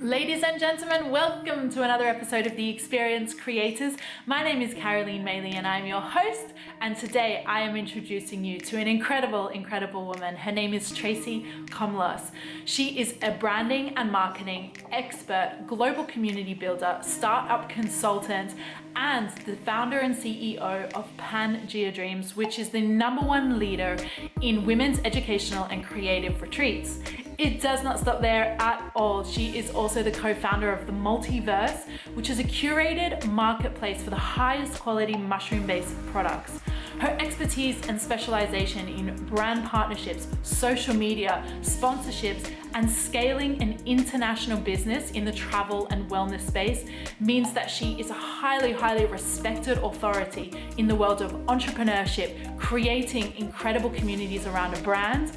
Ladies and gentlemen, welcome to another episode of The Experience Creators. My name is Carolene and I'm your host. And today I am introducing you to an incredible woman. Her name is Tracy Komlos. She is a branding and marketing expert, global community builder, startup consultant, and the founder and CEO of Pangea Dreams, which is the #1 leader in women's educational and creative retreats. It does not stop there at all. She is also the co-founder of the Multiverse, which is a curated marketplace for the highest quality mushroom-based products. Her expertise and specialization in brand partnerships, social media, sponsorships, and scaling an international business in the travel and wellness space means that she is a highly respected authority in the world of entrepreneurship, creating incredible communities around a brand,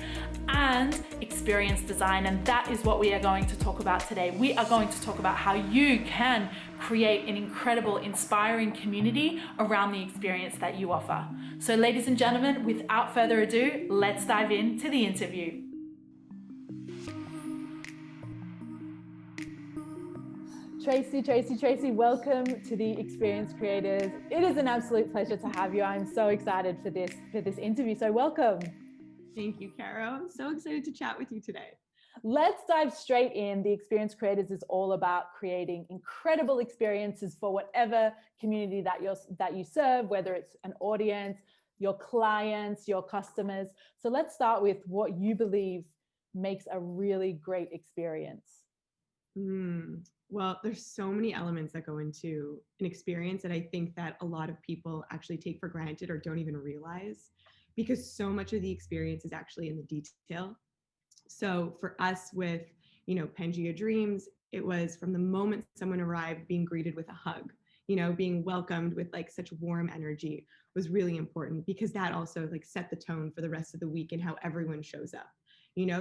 and experience design. And that is what we are going to talk about today. We are going to talk about how you can create an incredible, inspiring community around the experience that you offer. So ladies and gentlemen, without further ado, let's dive into the interview. Tracy, welcome to the Experience Creators. It is an absolute pleasure to have you. I'm so excited for this interview. So welcome. Thank you, Caro. I'm so excited to chat with you today. Let's dive straight in. The Experience Creators is all about creating incredible experiences for whatever community that you serve, whether it's an audience, your clients, your customers. So let's start with what you believe makes a really great experience. Well, there's so many elements that go into an experience that I think that a lot of people actually take for granted or don't even realize, because so much of the experience is actually in the detail. So for us with, Pangea Dreams, it was from the moment someone arrived, being greeted with a hug, being welcomed with like such warm energy was really important, because that also like set the tone for the rest of the week and how everyone shows up,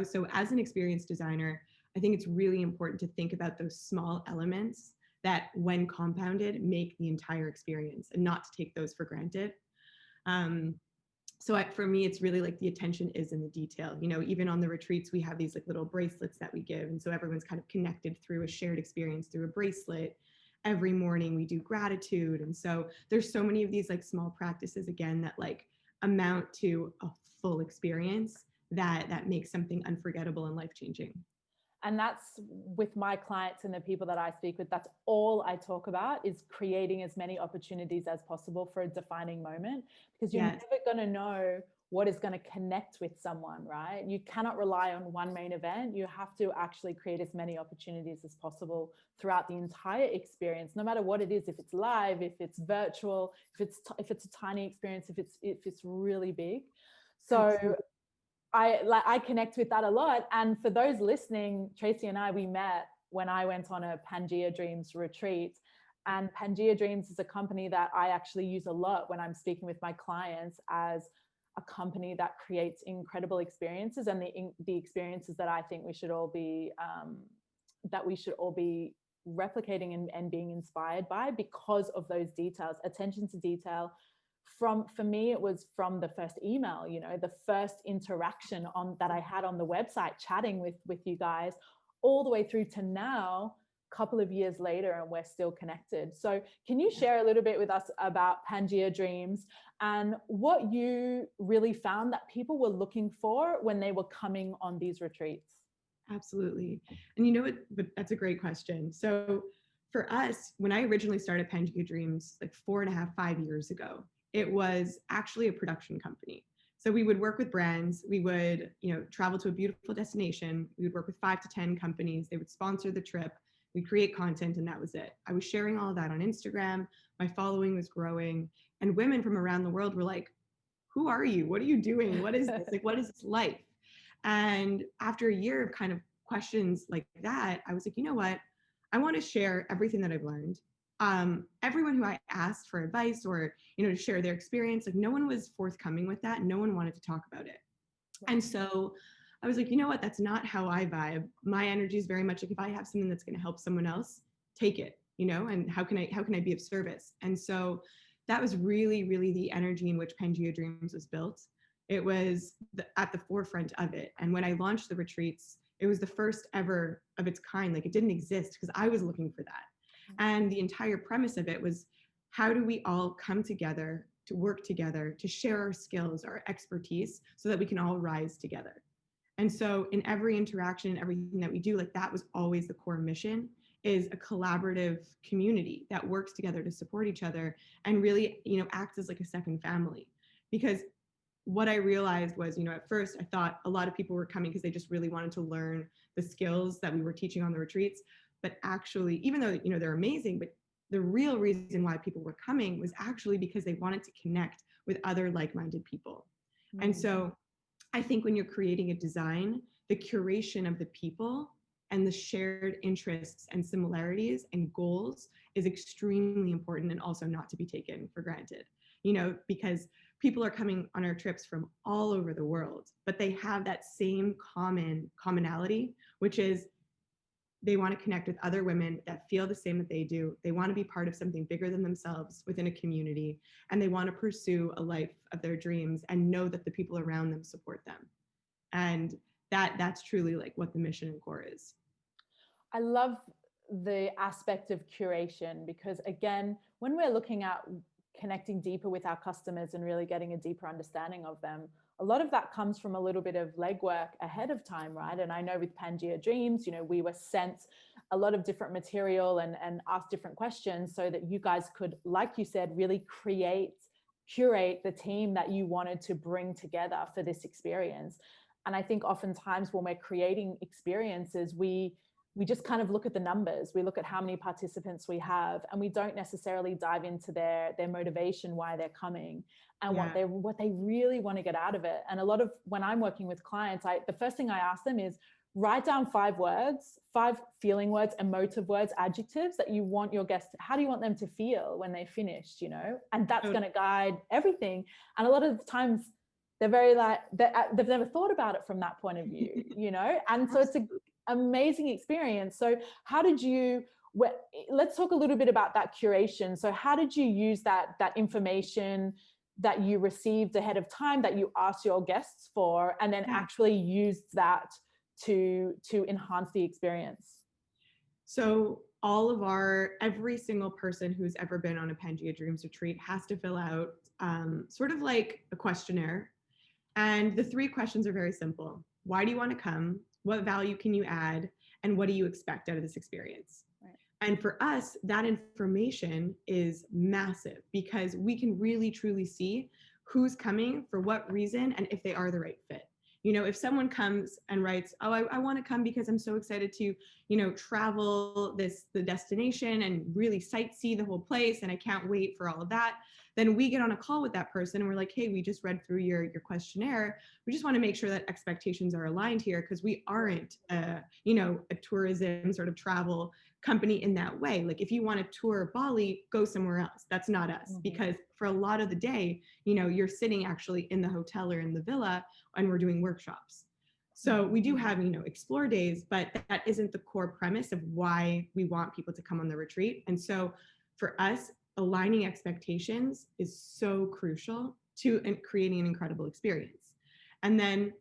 So as an experience designer, I think it's really important to think about those small elements that, when compounded, make the entire experience, and not to take those for granted. So for me, it's really like the attention is in the detail. Even on the retreats, we have these like little bracelets that we give. And so everyone's kind of connected through a shared experience through a bracelet. Every morning we do gratitude. And so there's so many of these like small practices, again, that like amount to a full experience that makes something unforgettable and life-changing. And that's with my clients and the people that I speak with, that's all I talk about, is creating as many opportunities as possible for a defining moment, because you're never going to know what is going to connect with someone, right? You cannot rely on one main event. You have to actually create as many opportunities as possible throughout the entire experience, no matter what it is, if it's live, if it's virtual, if it's a tiny experience, if it's really big. So absolutely. I connect with that a lot. And for those listening, Tracy and we met when I went on a Pangea Dreams retreat. And Pangea Dreams is a company that I actually use a lot when I'm speaking with my clients, as a company that creates incredible experiences, and the experiences that I think we should all be replicating and being inspired by, because of those details, attention to detail. For me, it was from the first email, the first interaction that I had on the website, chatting with you guys, all the way through to now, a couple of years later, and we're still connected. So can you share a little bit with us about Pangea Dreams and what you really found that people were looking for when they were coming on these retreats? Absolutely. And but that's a great question. So for us, when I originally started Pangea Dreams like 4.5, 5 years ago, it was actually a production company. So we would work with brands. We would, travel to a beautiful destination. We would work with 5 to 10 companies. They would sponsor the trip. We'd create content, and that was it. I was sharing all of that on Instagram. My following was growing, and women from around the world were like, "Who are you? What are you doing? What is this? Like, what is this life?" And after a year of kind of questions like that, I was like, you know what? I want to share everything that I've learned. Everyone who I asked for advice or, to share their experience, like no one was forthcoming with that. No one wanted to talk about it. And so I was like, you know what? That's not how I vibe. My energy is very much like, if I have something that's going to help someone else, take it, and how can I be of service? And so that was really the energy in which Pangea Dreams was built. It was at the forefront of it. And when I launched the retreats, It was the first ever of its kind. Like, it didn't exist because I was looking for that. And the entire premise of it was, how do we all come together to work together, to share our skills, our expertise, so that we can all rise together. And so in every interaction, everything that we do, like, that was always the core mission, is a collaborative community that works together to support each other and really, acts as like a second family. Because what I realized was, at first I thought a lot of people were coming because they just really wanted to learn the skills that we were teaching on the retreats. But actually, even though, they're amazing, but the real reason why people were coming was actually because they wanted to connect with other like-minded people. And so I think when you're creating a design, the curation of the people and the shared interests and similarities and goals is extremely important, and also not to be taken for granted, because people are coming on our trips from all over the world, but they have that same commonality, which is they want to connect with other women that feel the same that they do. They want to be part of something bigger than themselves within a community, and they want to pursue a life of their dreams and know that the people around them support them. And that's truly like what the mission and core is. I love the aspect of curation, because again, when we're looking at connecting deeper with our customers and really getting a deeper understanding of them, a lot of that comes from a little bit of legwork ahead of time, right? And I know with Pangea Dreams, we were sent a lot of different material and asked different questions so that you guys could, like you said, really curate the team that you wanted to bring together for this experience. And I think oftentimes when we're creating experiences, we just kind of look at the numbers. We look at how many participants we have, and we don't necessarily dive into their motivation, why they're coming, and what they really want to get out of it. And a lot of when I'm working with clients, the first thing I ask them is write down 5 words, 5 feeling words, emotive words, adjectives that you want your guests. How do you want them to feel when they're finished? And that's going to guide everything. And a lot of the times they're very they've never thought about it from that point of view, And so it's an amazing experience. So how did you, let's talk a little bit about that curation. So how did you use that information that you received ahead of time, that you asked your guests for, and then actually used that to enhance the experience? So every single person who's ever been on a Pangea Dreams retreat has to fill out sort of like a questionnaire. And the 3 questions are very simple. Why do you want to come? What value can you add? And what do you expect out of this experience? Right. And for us, that information is massive, because we can really truly see who's coming, for what reason, and if they are the right fit. If someone comes and writes, oh, I want to come because I'm so excited to, travel the destination and really sightsee the whole place, and I can't wait for all of that, then we get on a call with that person and we're like, hey, we just read through your questionnaire. We just want to make sure that expectations are aligned here, because we aren't, a tourism sort of travel company in that way. Like, if you want to tour Bali, go somewhere else. That's not us, because for a lot of the day, you're sitting actually in the hotel or in the villa, and we're doing workshops. So we do have, explore days, but that isn't the core premise of why we want people to come on the retreat. And so for us, aligning expectations is so crucial to creating an incredible experience. And then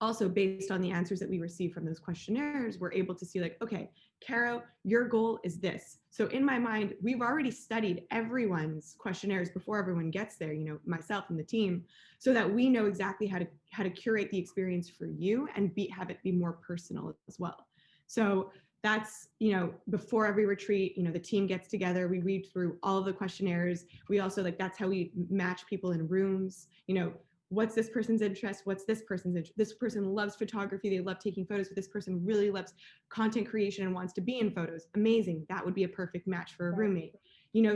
also, based on the answers that we receive from those questionnaires, we're able to see, like, okay, Caro, your goal is this. So in my mind, we've already studied everyone's questionnaires before everyone gets there, myself and the team, so that we know exactly how to curate the experience for you and have it be more personal as well. So that's, before every retreat, the team gets together, we read through all of the questionnaires. We also, that's how we match people in rooms. What's this person's interest? What's this person's interest? This person loves photography. They love taking photos, but this person really loves content creation and wants to be in photos. Amazing. That would be a perfect match for a roommate.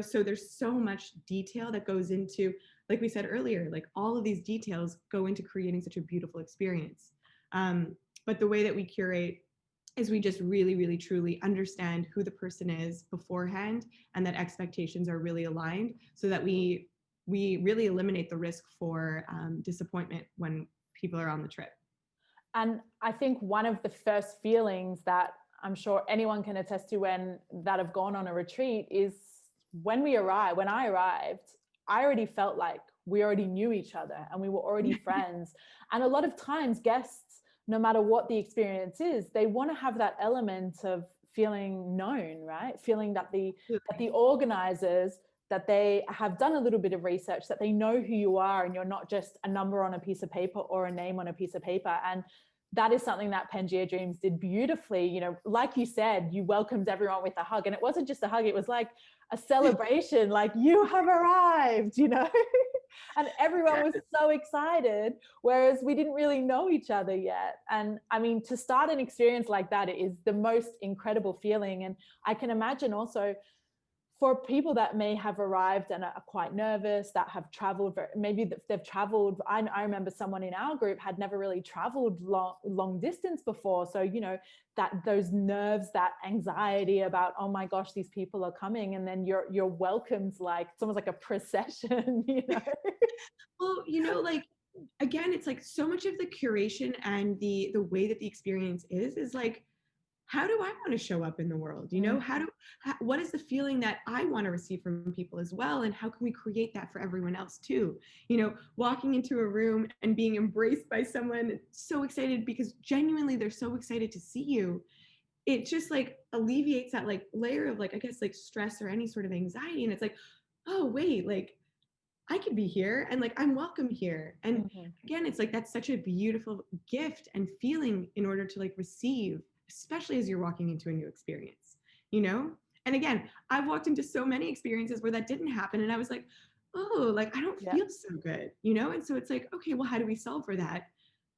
So there's so much detail that goes into, like we said earlier, like, all of these details go into creating such a beautiful experience. But the way that we curate is we just really, really, truly understand who the person is beforehand, and that expectations are really aligned, so that we really eliminate the risk for disappointment when people are on the trip. And I think one of the first feelings that I'm sure anyone can attest to that have gone on a retreat is when I arrived, I already felt like we already knew each other and we were already friends. And a lot of times guests no matter what the experience is, they want to have that element of feeling known, right? Feeling that the organizers, that they have done a little bit of research, that they know who you are and you're not just a number on a piece of paper or a name on a piece of paper. And that is something that Pangea Dreams did beautifully. You know, like you said, you welcomed everyone with a hug, and it wasn't just a hug, it was like a celebration, like you have arrived, you know. And everyone was so excited, whereas we didn't really know each other yet. And I mean, to start an experience like that, it is the most incredible feeling. And I can imagine also for people that may have arrived and are quite nervous, that have traveled, maybe they've traveled. I remember someone in our group had never really traveled long distance before. So, you know, that those nerves, that anxiety about, oh my gosh, these people are coming. And then you're welcomed like, it's almost like a procession, you know? Well, you know, like, again, it's like so much of the curation and the way that the experience is like, how do I want to show up in the world? You know, what is the feeling that I want to receive from people as well? And how can we create that for everyone else too? You know, walking into a room and being embraced by someone so excited because genuinely they're so excited to see you. It just like alleviates that like layer of like, I guess like stress or any sort of anxiety. And it's like, oh, wait, like I could be here and like I'm welcome here. And again, it's like that's such a beautiful gift and feeling in order to like receive, especially as you're walking into a new experience, you know? And again, I've walked into so many experiences where that didn't happen. And I was like, oh, like I don't feel so good, you know? And so it's like, okay, well, how do we solve for that?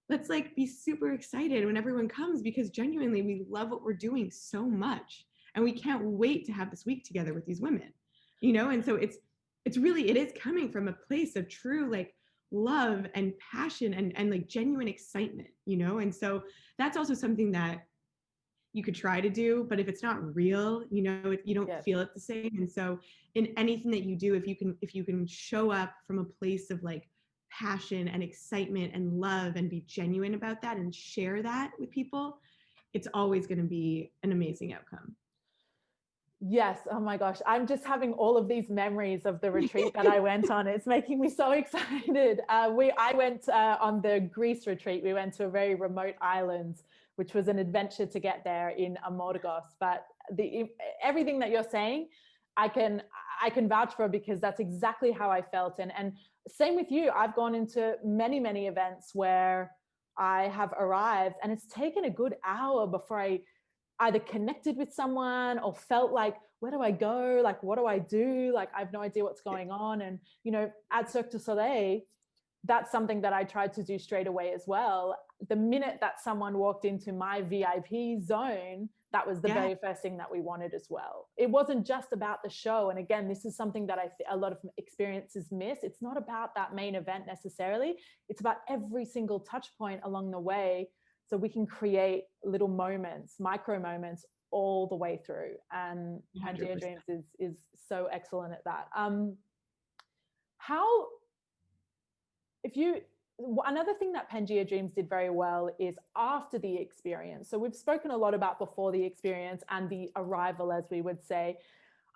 Let's like be super excited when everyone comes because genuinely we love what we're doing so much. And we can't wait to have this week together with these women, you know? And so it's really, it is coming from a place of true like love and passion and like genuine excitement, you know? And so that's also something that you could try to do, but if it's not real, you know, you don't feel it the same. And so in anything that you do, if you can show up from a place of like passion and excitement and love and be genuine about that and share that with people, it's always going to be an amazing outcome. Yes. Oh my gosh. I'm just having all of these memories of the retreat that I went on. It's making me so excited. I went on the Greece retreat. We went to a very remote island, which was an adventure to get there in Amorgos. But everything that you're saying, I can vouch for because that's exactly how I felt. And same with you. I've gone into many, many events where I have arrived and it's taken a good hour before I either connected with someone or felt like, where do I go? Like, what do I do? Like, I have no idea what's going on. And, you know, at Cirque du Soleil, that's something that I tried to do straight away as well. The minute that someone walked into my VIP zone, that was the very first thing that we wanted as well. It wasn't just about the show. And again, this is something that a lot of experiences miss. It's not about that main event necessarily. It's about every single touch point along the way. So we can create little moments, micro moments all the way through. And Pangea Dreams is so excellent at that. Another thing that Pangea Dreams did very well is after the experience. So we've spoken a lot about before the experience and the arrival, as we would say.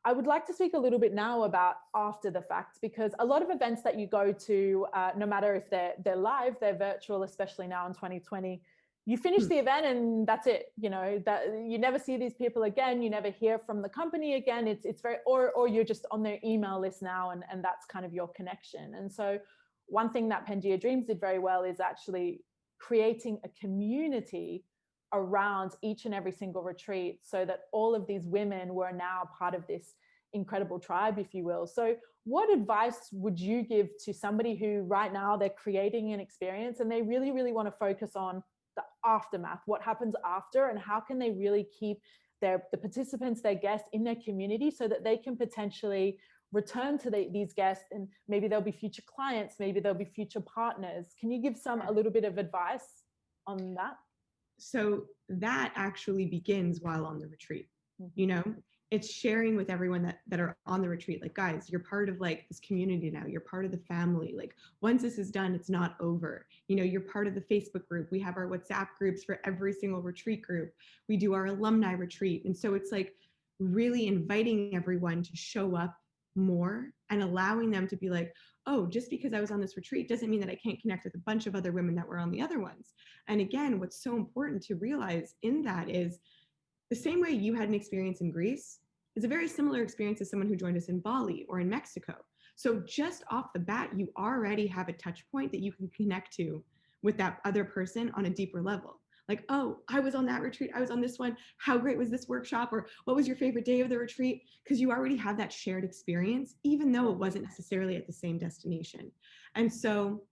I would like to speak a little bit now about after the fact, because a lot of events that you go to, no matter if they're live, they're virtual, especially now in 2020, you finish the event and that's it. You know, that you never see these people again. You never hear from the company again. It's very, or you're just on their email list now, and that's kind of your connection. And so one thing that Pangea Dreams did very well is actually creating a community around each and every single retreat so that all of these women were now part of this incredible tribe, if you will. So what advice would you give to somebody who right now they're creating an experience and they really, really want to focus on the aftermath, what happens after, and how can they really keep the participants, their guests in their community so that they can potentially return to these guests and maybe there'll be future clients, maybe there'll be future partners. Can you give a little bit of advice on that? So that actually begins while on the retreat. You know, it's sharing with everyone that are on the retreat, like, guys, you're part of like this community now, you're part of the family. Like once this is done, it's not over. You know, you're part of the Facebook group. We have our WhatsApp groups for every single retreat group. We do our alumni retreat. And so it's like really inviting everyone to show up more and allowing them to be like, oh, just because I was on this retreat doesn't mean that I can't connect with a bunch of other women that were on the other ones. And again, what's so important to realize in that is the same way you had an experience in Greece is a very similar experience as someone who joined us in Bali or in Mexico. So just off the bat, you already have a touch point that you can connect to with that other person on a deeper level. Like, oh, I was on that retreat. I was on this one. How great was this workshop? Or what was your favorite day of the retreat? Because you already have that shared experience, even though it wasn't necessarily at the same destination. And so,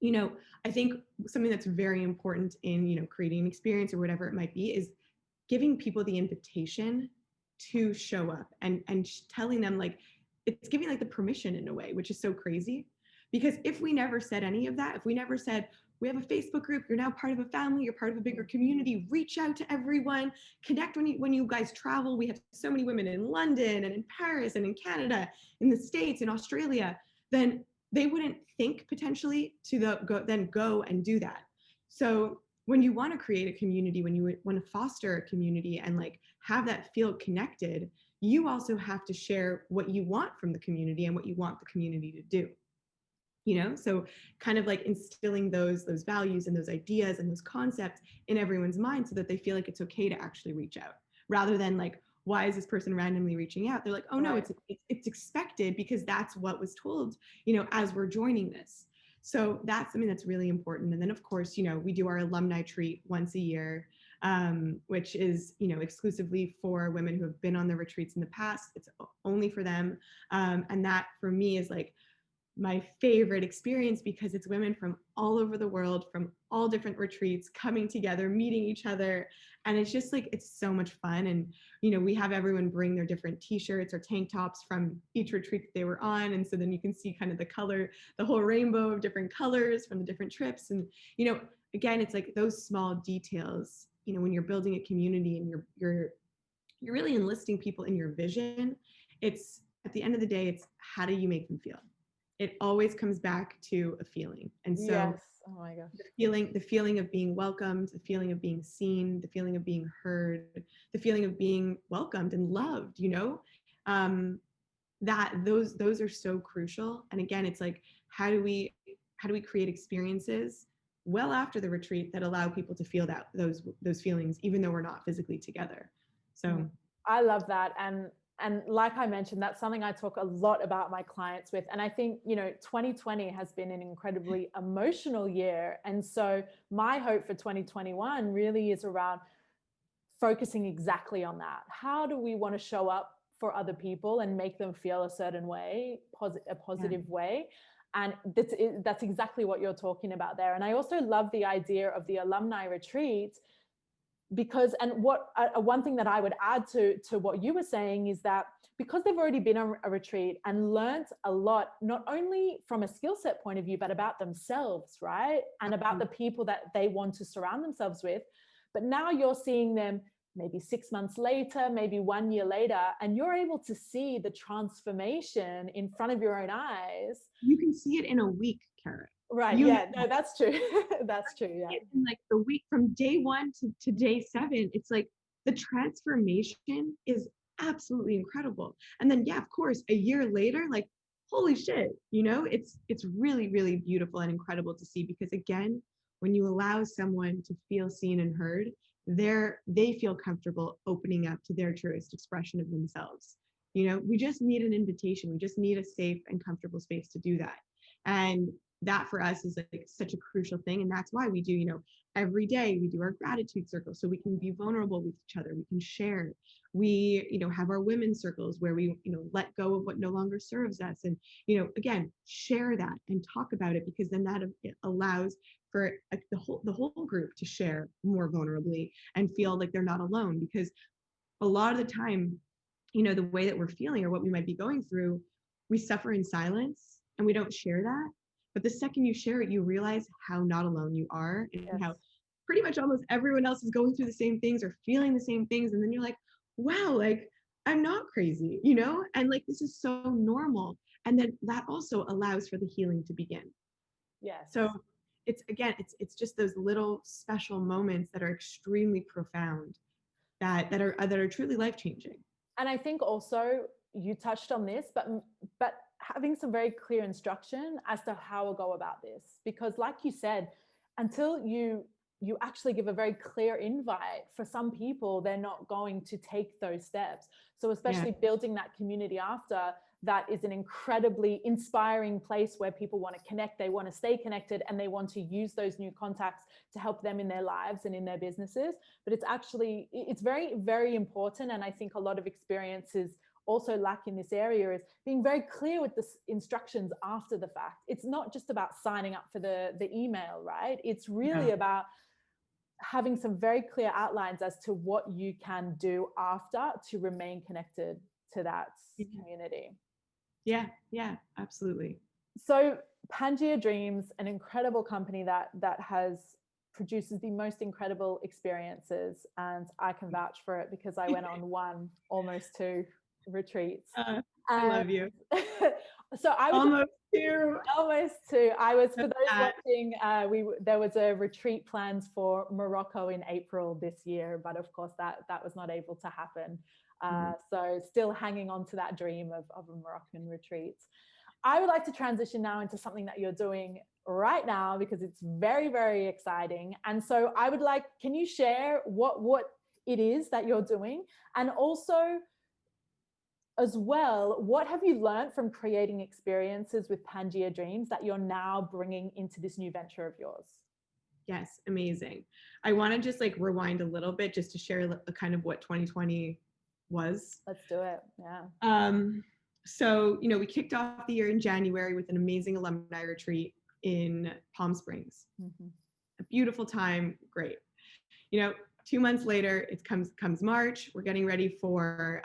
I think something that's very important in, creating an experience or whatever it might be is giving people the invitation to show up and telling them, like, it's giving like the permission in a way, which is so crazy. Because if we never said any of that, if we never said, we have a Facebook group, you're now part of a family, you're part of a bigger community, reach out to everyone, connect when you guys travel. We have so many women in London and in Paris and in Canada, in the States, in Australia, then they wouldn't think potentially to go and do that. So when you want to create a community, when you want to foster a community and like have that feel connected, you also have to share what you want from the community and what you want the community to do. So kind of like instilling those values and those ideas and those concepts in everyone's mind so that they feel like it's okay to actually reach out, rather than like, why is this person randomly reaching out? They're like, oh no, Right. it's expected because that's what was told, as we're joining this. So that's something that's really important. And then of course, we do our alumni treat once a year, which is, exclusively for women who have been on the retreats in the past. It's only for them. And that for me is like my favorite experience because it's women from all over the world, from all different retreats coming together, meeting each other. And it's just like, it's so much fun. And, we have everyone bring their different t-shirts or tank tops from each retreat that they were on. And so then you can see kind of the whole rainbow of different colors from the different trips. And, again, it's like those small details, when you're building a community and you're really enlisting people in your vision, it's at the end of the day, it's how do you make them feel? It always comes back to a feeling. And so Yes. Oh my gosh. the feeling of being welcomed, the feeling of being seen, the feeling of being heard, the feeling of being welcomed and loved, that those are so crucial. And again, it's like, how do we create experiences well after the retreat that allow people to feel those feelings, even though we're not physically together? So I love that. And like I mentioned, that's something I talk a lot about my clients with. And I think, 2020 has been an incredibly emotional year. And so my hope for 2021 really is around focusing exactly on that. How do we want to show up for other people and make them feel a certain way, a positive way? And that's exactly what you're talking about there. And I also love the idea of the alumni retreat because, and one thing that I would add to what you were saying is that because they've already been on a retreat and learned a lot, not only from a skill set point of view, but about themselves, right? And about the people that they want to surround themselves with. But now you're seeing them maybe 6 months later, maybe 1 year later, and you're able to see the transformation in front of your own eyes. You can see it in a week, Kara. Right. Yeah, no, that's true. That's true. Yeah. In like the week from day 1 to day 7, it's like the transformation is absolutely incredible. And then, yeah, of course, a year later, like, holy shit, it's really, really beautiful and incredible to see, because again, when you allow someone to feel seen and heard, they feel comfortable opening up to their truest expression of themselves. We just need an invitation. We just need a safe and comfortable space to do that. And that for us is like such a crucial thing. And that's why we do, every day we do our gratitude circle so we can be vulnerable with each other. We can share. We, have our women's circles where we, let go of what no longer serves us. And, again, share that and talk about it, because then that allows for the whole group to share more vulnerably and feel like they're not alone. Because a lot of the time, the way that we're feeling or what we might be going through, we suffer in silence and we don't share that. But the second you share it, you realize how not alone you are, and how pretty much almost everyone else is going through the same things or feeling the same things. And then you're like, wow, like I'm not crazy, and like this is so normal. And then that also allows for the healing to begin. Yeah. So it's just those little special moments that are extremely profound, that are truly life-changing. And I think also you touched on this, but having some very clear instruction as to how we'll go about this. Because like you said, until you actually give a very clear invite, for some people, they're not going to take those steps. So especially building that community after, that is an incredibly inspiring place where people want to connect, they want to stay connected, and they want to use those new contacts to help them in their lives and in their businesses. But it's very, very important. And I think a lot of experiences also lack in this area is being very clear with the instructions after the fact. It's not just about signing up for the email, right? It's really about having some very clear outlines as to what you can do after to remain connected to that community. Yeah, absolutely. So Pangea Dreams, an incredible company that produces the most incredible experiences, and I can vouch for it because I went on one, almost two retreats. I love you. So I was almost two. I was, for those watching, there was a retreat planned for Morocco in April this year, but of course that was not able to happen. So still hanging on to that dream of a Moroccan retreat. I would like to transition now into something that you're doing right now, because it's very, very exciting. And so I would like, can you share what it is that you're doing? And also, as well, what have you learned from creating experiences with Pangea Dreams that you're now bringing into this new venture of yours? Yes, amazing. I want to just like rewind a little bit just to share kind of what 2020 was. Let's do it. Yeah. So, we kicked off the year in January with an amazing alumni retreat in Palm Springs. A beautiful time, great. 2 months later, it comes March. We're getting ready for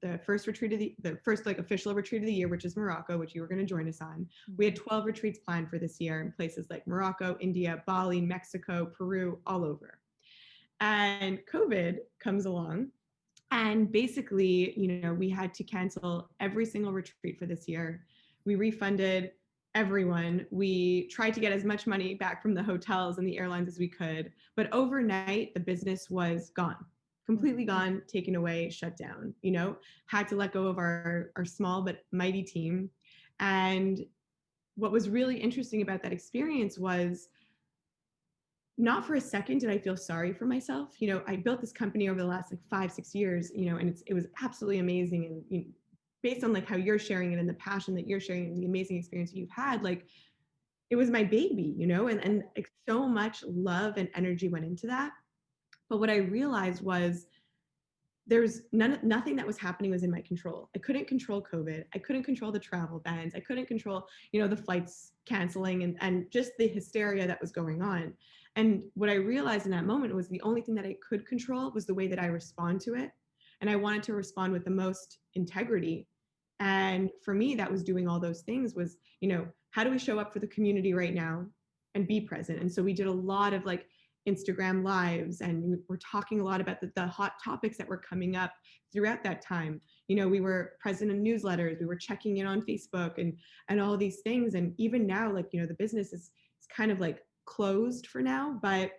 the first retreat of the first like official retreat of the year, which is Morocco, which you were going to join us on. We had 12 retreats planned for this year in places like Morocco, India, Bali, Mexico, Peru, all over. And COVID comes along, and basically, we had to cancel every single retreat for this year. We refunded everyone. We tried to get as much money back from the hotels and the airlines as we could, but overnight the business was gone, completely gone, taken away, shut down, had to let go of our small but mighty team. And what was really interesting about that experience was, not for a second did I feel sorry for myself. I built this company over the last like 5-6 years, and it was absolutely amazing. And based on like how you're sharing it and the passion that you're sharing and the amazing experience you've had, like it was my baby, and like so much love and energy went into that. But what I realized was there's nothing that was happening was in my control. I couldn't control COVID. I couldn't control the travel bans. I couldn't control, the flights canceling and just the hysteria that was going on. And what I realized in that moment was the only thing that I could control was the way that I respond to it. And I wanted to respond with the most integrity. And for me, that was doing all those things was, how do we show up for the community right now and be present? And so we did a lot of like Instagram lives, and we're talking a lot about the hot topics that were coming up throughout that time. We were present in newsletters, we were checking in on Facebook and all these things. And even now, like, the business is kind of like closed for now, but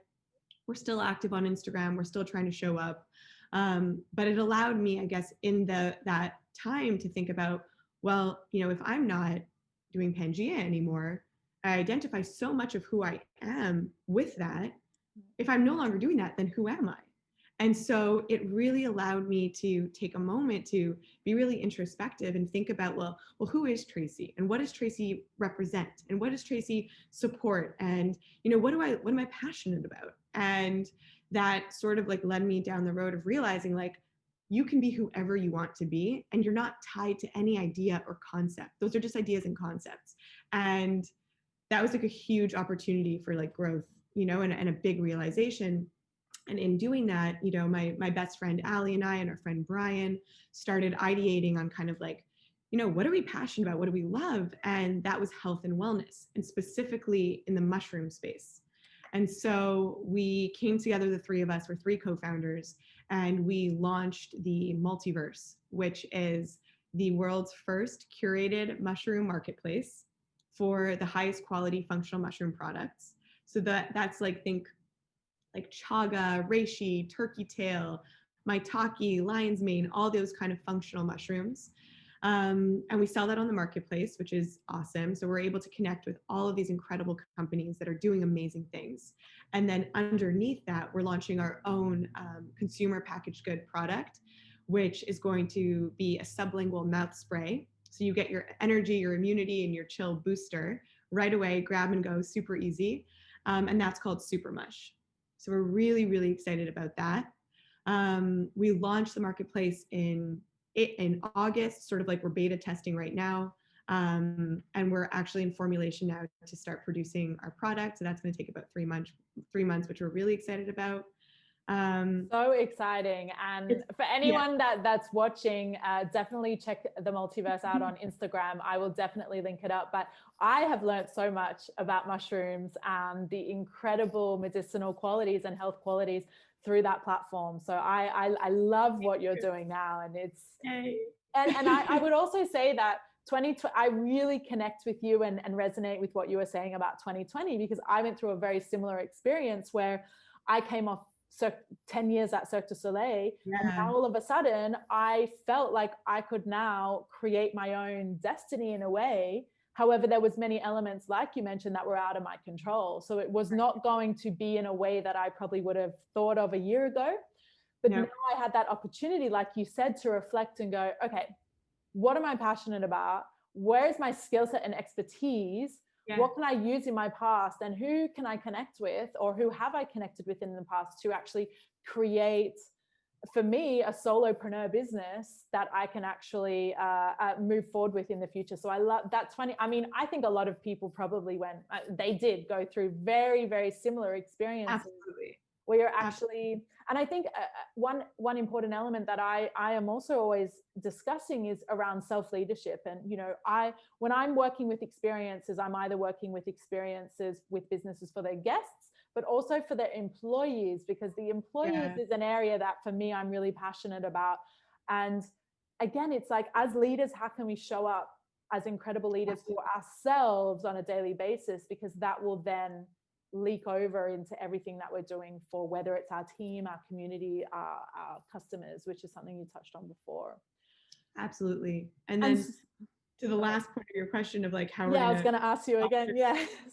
we're still active on Instagram. We're still trying to show up. But it allowed me, I guess, in that time to think about, well, if I'm not doing Pangea anymore, I identify so much of who I am with that. If I'm no longer doing that, then who am I? And so it really allowed me to take a moment to be really introspective and think about, well, who is Tracy, and what does Tracy represent, and what does Tracy support, and what am I passionate about? And that sort of like led me down the road of realizing, like, you can be whoever you want to be, and you're not tied to any idea or concept. Those are just ideas and concepts. And that was like a huge opportunity for like growth, and a big realization. And in doing that, my best friend Allie and I and our friend Brian started ideating on kind of like, what are we passionate about? What do we love? And that was health and wellness, and specifically in the mushroom space. And so we came together, the three of us, we're three co-founders, and we launched the Multiverse, which is the world's first curated mushroom marketplace for the highest quality functional mushroom products. So that's like, think like chaga, reishi, turkey tail, maitake, lion's mane, all those kind of functional mushrooms. And we sell that on the marketplace, which is awesome. So we're able to connect with all of these incredible companies that are doing amazing things. And then underneath that, we're launching our own consumer packaged good product, which is going to be a sublingual mouth spray. So you get your energy, your immunity, and your chill booster right away, grab and go, super easy. And that's called SuperMush. So we're really, really excited about that. We launched the marketplace in August, sort of like we're beta testing right now. And we're actually in formulation now to start producing our product. So that's going to take about 3 months, which we're really excited about. So exciting. And for anyone that's watching, definitely check the Multiverse out on Instagram. I will definitely link it up. But I have learned so much about mushrooms and the incredible medicinal qualities and health qualities through that platform. So I love what you're doing now. And it's, and I would also say that I really connect with you and resonate with what you were saying about 2020, because I went through a very similar experience where I came off 10 years at Cirque du Soleil. And now all of a sudden I felt like I could now create my own destiny in a way. However, there was many elements, like you mentioned, that were out of my control. So it was not going to be in a way that I probably would have thought of a year ago. But now I had that opportunity, like you said, to reflect and go, okay, what am I passionate about? Where's my skill set and expertise? What can I use in my past, and who can I connect with, or who have I connected with in the past to actually create, for me, a solopreneur business that I can actually move forward with in the future. So I love that. I mean, I think a lot of people probably they did go through very, very similar experiences. Absolutely. Where you're actually, and I think one important element that I am also always discussing is around self-leadership. And, you know, when I'm working with experiences, I'm either working with experiences with businesses for their guests, but also for their employees, because the employees is an area that for me, I'm really passionate about. And again, it's like, as leaders, how can we show up as incredible leaders for ourselves on a daily basis? Because that will then leak over into everything that we're doing for, whether it's our team, our community, our customers, which is something you touched on before. Absolutely. And then to the last part of your question of like how I was going to ask you again.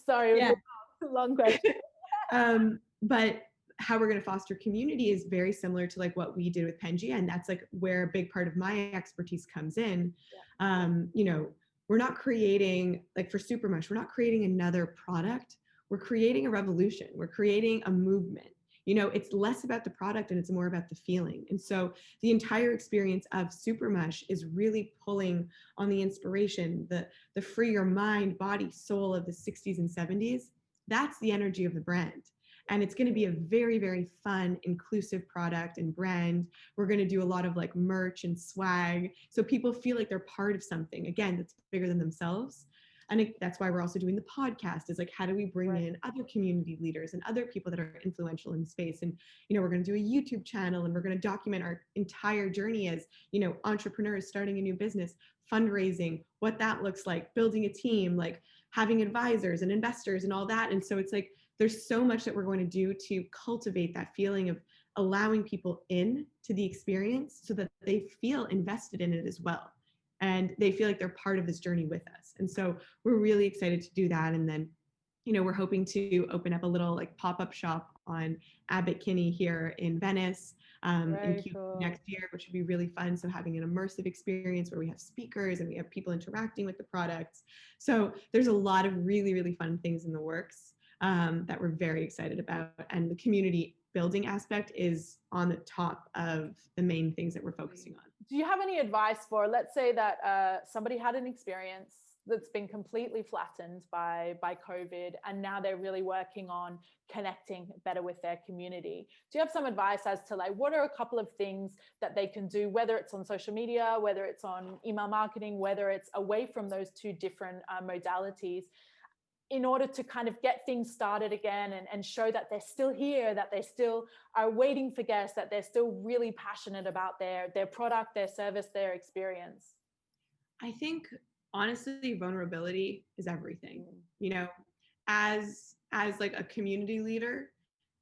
Sorry, it was a long question. But how we're going to foster community is very similar to like what we did with Pangea, and that's like where a big part of my expertise comes in. You know, we're not creating, like for SuperMush, we're not creating another product. We're creating a revolution. We're creating a movement. You know, it's less about the product and it's more about the feeling. And so the entire experience of SuperMush is really pulling on the inspiration, the free your mind, body, soul of the 60s and 70s. That's the energy of the brand. And it's going to be a very, very fun, inclusive product and brand. We're going to do a lot of like merch and swag, so people feel like they're part of something, again, that's bigger than themselves. And that's why we're also doing the podcast, is like, how do we bring in other community leaders and other people that are influential in the space? And, you know, we're going to do a YouTube channel, and we're going to document our entire journey as, you know, entrepreneurs starting a new business, fundraising, what that looks like, building a team, like having advisors and investors and all that. And so it's like, there's so much that we're going to do to cultivate that feeling of allowing people in to the experience so that they feel invested in it as well. And they feel like they're part of this journey with us. And so we're really excited to do that. And then, you know, we're hoping to open up a little like pop-up shop on Abbot Kinney here in Venice in Q next year, which would be really fun. So having an immersive experience where we have speakers and we have people interacting with the products. So there's a lot of really, really fun things in the works that we're very excited about. And the community building aspect is on the top of the main things that we're focusing on. Do you have any advice for, let's say that somebody had an experience that's been completely flattened by COVID, and now they're really working on connecting better with their community? Do you have some advice as to like, what are a couple of things that they can do, whether it's on social media, whether it's on email marketing, whether it's away from those two different modalities, in order to kind of get things started again and show that they're still here, that they still are waiting for guests, that they're still really passionate about their product, their service, their experience? I think honestly, vulnerability is everything. You know, as like a community leader,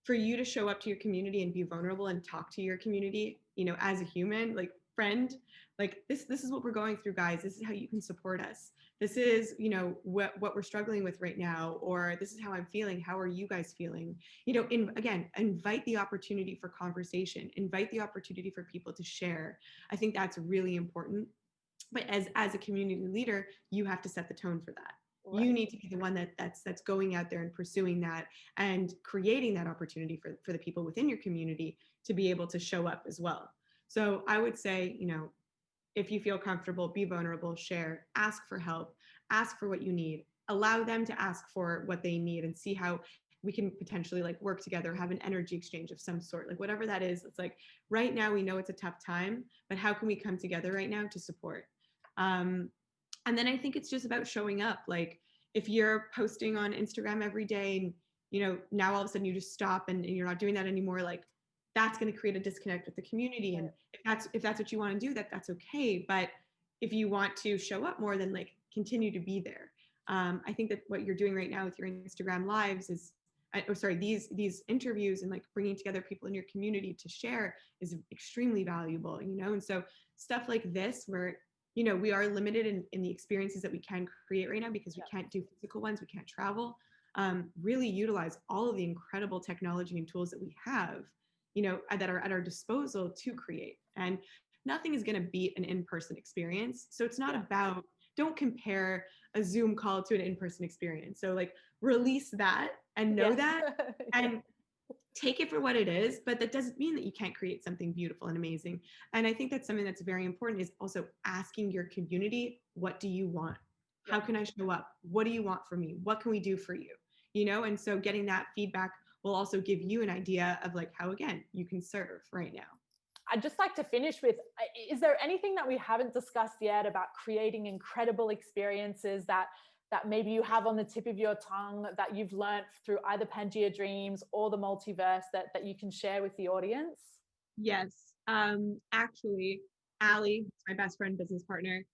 for you to show up to your community and be vulnerable and talk to your community, you know, as a human, like friend, like this is what we're going through, guys. This is how you can support us. This is, you know, what we're struggling with right now, or this is how I'm feeling. How are you guys feeling? You know, again, invite the opportunity for conversation, invite the opportunity for people to share. I think that's really important. But as a community leader, you have to set the tone for that. Right. You need to be the one that's going out there and pursuing that and creating that opportunity for the people within your community to be able to show up as well. So I would say, you know, if you feel comfortable, be vulnerable, share, ask for help, ask for what you need, allow them to ask for what they need, and see how we can potentially like work together, have an energy exchange of some sort, like whatever that is. It's like right now we know it's a tough time, but how can we come together right now to support? And then I think it's just about showing up. Like if you're posting on Instagram every day and, you know, now all of a sudden you just stop and you're not doing that anymore, like that's going to create a disconnect with the community. And if that's what you want to do, that's okay. But if you want to show up more, then like continue to be there. I think that what you're doing right now with your Instagram lives is, these interviews and like bringing together people in your community to share is extremely valuable, you know? And so stuff like this, where, you know, we are limited in the experiences that we can create right now because we can't do physical ones, we can't travel, really utilize all of the incredible technology and tools that we have, you know, that are at our disposal to create. And nothing is going to beat an in-person experience. So it's not about, don't compare a Zoom call to an in-person experience. So like release that and know that and take it for what it is, but that doesn't mean that you can't create something beautiful and amazing. And I think that's something that's very important, is also asking your community, what do you want? How can I show up? What do you want from me? What can we do for you? You know, and so getting that feedback will also give you an idea of like how, again, you can serve right now. I'd just like to finish with, is there anything that we haven't discussed yet about creating incredible experiences that maybe you have on the tip of your tongue that you've learned through either Pangea Dreams or the multiverse that you can share with the audience? Yes. Actually, Allie, my best friend, business partner,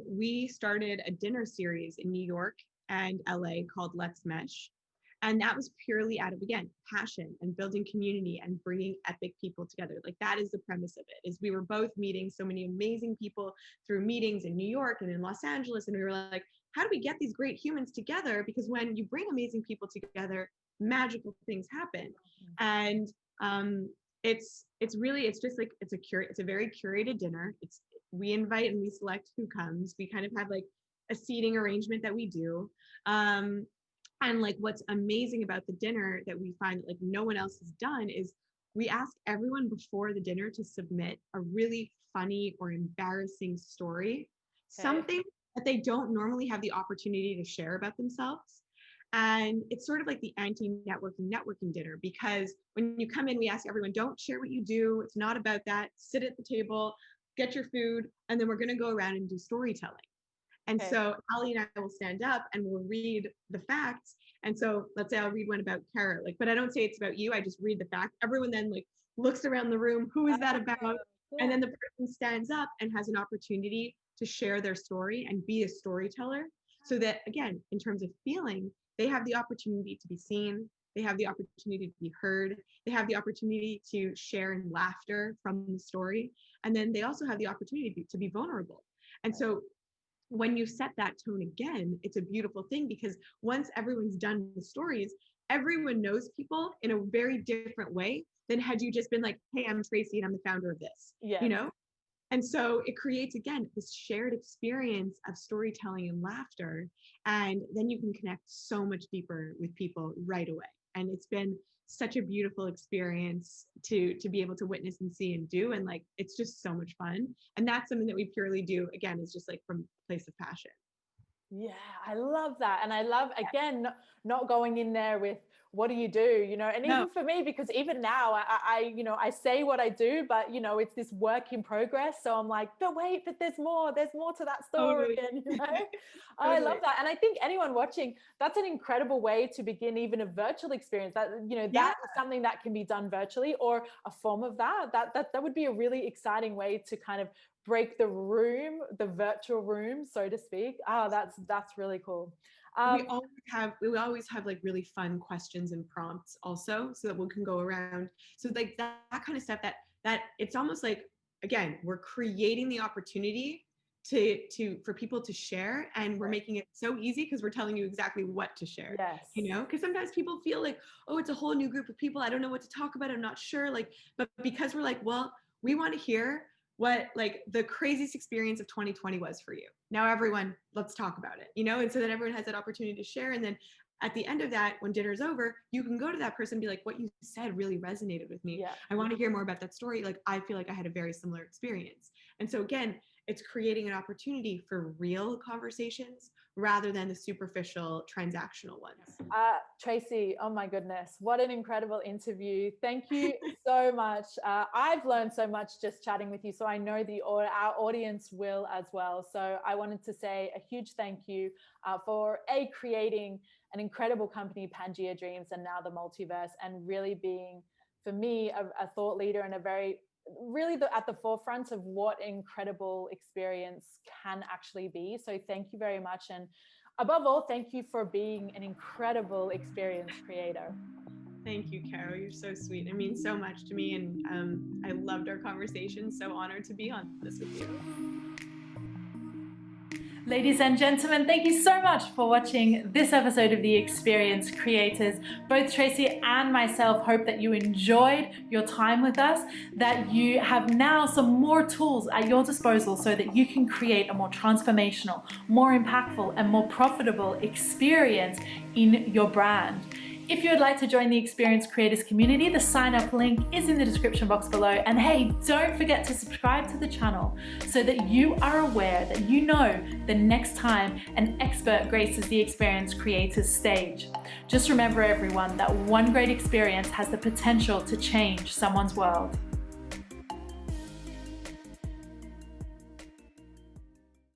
we started a dinner series in New York and LA called Let's Mesh. And that was purely out of, again, passion and building community and bringing epic people together. Like that is the premise of it, is we were both meeting so many amazing people through meetings in New York and in Los Angeles. And we were like, how do we get these great humans together? Because when you bring amazing people together, magical things happen. And it's just like, it's a very curated dinner. We invite and we select who comes. We kind of have like a seating arrangement that we do. And like what's amazing about the dinner that we find that like no one else has done is we ask everyone before the dinner to submit a really funny or embarrassing story, something that they don't normally have the opportunity to share about themselves. And it's sort of like the anti-networking dinner, because when you come in, we ask everyone, don't share what you do. It's not about that. Sit at the table, get your food, and then we're going to go around and do storytelling. And so Allie and I will stand up and we'll read the facts. And so let's say I'll read one about Kara, like, but I don't say it's about you. I just read the fact. Everyone then like looks around the room. Who is that about? And then the person stands up and has an opportunity to share their story and be a storyteller. So that, again, in terms of feeling, they have the opportunity to be seen. They have the opportunity to be heard. They have the opportunity to share in laughter from the story. And then they also have the opportunity to be vulnerable. And so when you set that tone again, it's a beautiful thing, because once everyone's done the stories, everyone knows people in a very different way than had you just been like, hey, I'm Tracy and I'm the founder of this, you know? And so it creates, again, this shared experience of storytelling and laughter. And then you can connect so much deeper with people right away. And it's been such a beautiful experience to be able to witness and see and do. And like, it's just so much fun. And that's something that we purely do, again, is just like from a place of passion. Yeah, I love that. And I love, again, not going in there with, what do you do? You know, and even for me, because even now I say what I do, but you know, it's this work in progress. So I'm like, but wait, but there's more to that story. Totally. And, you know, I love that. And I think anyone watching, that's an incredible way to begin even a virtual experience, that, you know, that is something that can be done virtually, or a form of that would be a really exciting way to kind of break the virtual room, so to speak. That's really cool. We always have like really fun questions and prompts also, so that we can go around. So like that kind of stuff that it's almost like again, we're creating the opportunity for people to share, and we're making it so easy because we're telling you exactly what to share. Yes. You know, because sometimes people feel like, oh, it's a whole new group of people, I don't know what to talk about, I'm not sure, like, but because we're like, well, we want to hear what like the craziest experience of 2020 was for you. Now everyone, let's talk about it, you know? And so then everyone has that opportunity to share, and then at the end of that, when dinner's over, you can go to that person and be like, what you said really resonated with me. Yeah. I want to hear more about that story. Like, I feel like I had a very similar experience. And so again, it's creating an opportunity for real conversations rather than the superficial transactional ones. Tracy, oh my goodness, what an incredible interview. Thank you so much. I've learned so much just chatting with you, so I know our audience will as well. So I wanted to say a huge thank you for creating an incredible company, Pangea Dreams, and now the Multiverse, and really being, for me, a thought leader and really at the forefront of what incredible experience can actually be. So thank you very much. And above all, thank you for being an incredible experience creator. Thank you, Caro. You're so sweet. It means so much to me. And I loved our conversation. So honored to be on this with you. Ladies and gentlemen, thank you so much for watching this episode of The Experience Creators. Both Tracy and myself hope that you enjoyed your time with us, that you have now some more tools at your disposal so that you can create a more transformational, more impactful, and more profitable experience in your brand. If you would like to join the Experience Creators community, the sign up link is in the description box below. And hey, don't forget to subscribe to the channel so that you are aware, that you know the next time an expert graces the Experience Creators stage. Just remember, everyone, that one great experience has the potential to change someone's world.